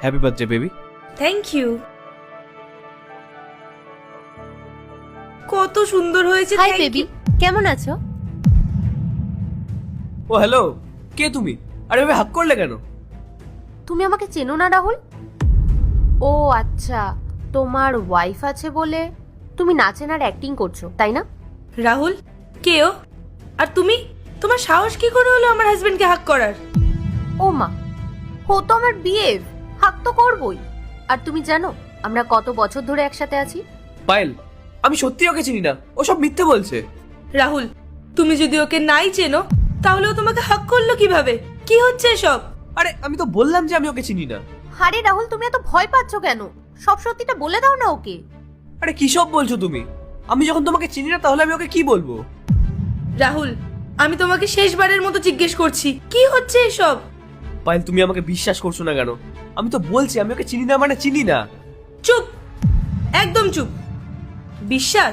Happy birthday baby. Thank you. কত সুন্দর হয়েছে। Hi thank baby, you. কেমন আছো? ও হ্যালো, কে তুমি? আরে ভাবে হাক করলে কেন? তুমি আমাকে চেনো না রাহুল? ও আচ্ছা, তোমার ওয়াইফ আছে বলে তুমি নাচেন আর অ্যাক্টিং করছো, তাই না? রাহুল কে ও? আর তুমি, তোমার সাহস কি করে হলো আমার হাজবেন্ডকে হাক করার? ও মা, ও তো আমার বিএফ, হাক তো করবই। আর তুমি জানো আমরা কত বছর ধরে একসাথে আছি? পায়েল, আমি সত্যি ওকে চিনি না, ও সব মিথ্যে বলছে। রাহুল, তুমি যদি ওকে নাই চেনো তাহলে ও তোমাকে হাক করলো কিভাবে? কি হচ্ছে এসব? আরে আমি তো বললাম যে আমি ওকে চিনি না। আরে রাহুল, তুমি এত ভয় পাচ্ছ কেন? সব সত্যিটা বলে দাও না ওকে। আরে কি সব বলছো তুমি? আমি যখন তোমাকে চিনি না তাহলে আমি ওকে কি বলবো? রাহুল, আমি তোমাকে শেষবারের মতো জিজ্ঞেস করছি, কি হচ্ছে এসব? পায়েল, তুমি আমাকে বিশ্বাস করছো না কেন? আমি তো বলছি আমি ওকে চিনি না, মানে চিনি না। চুপ, একদম চুপ। বিশ্বাস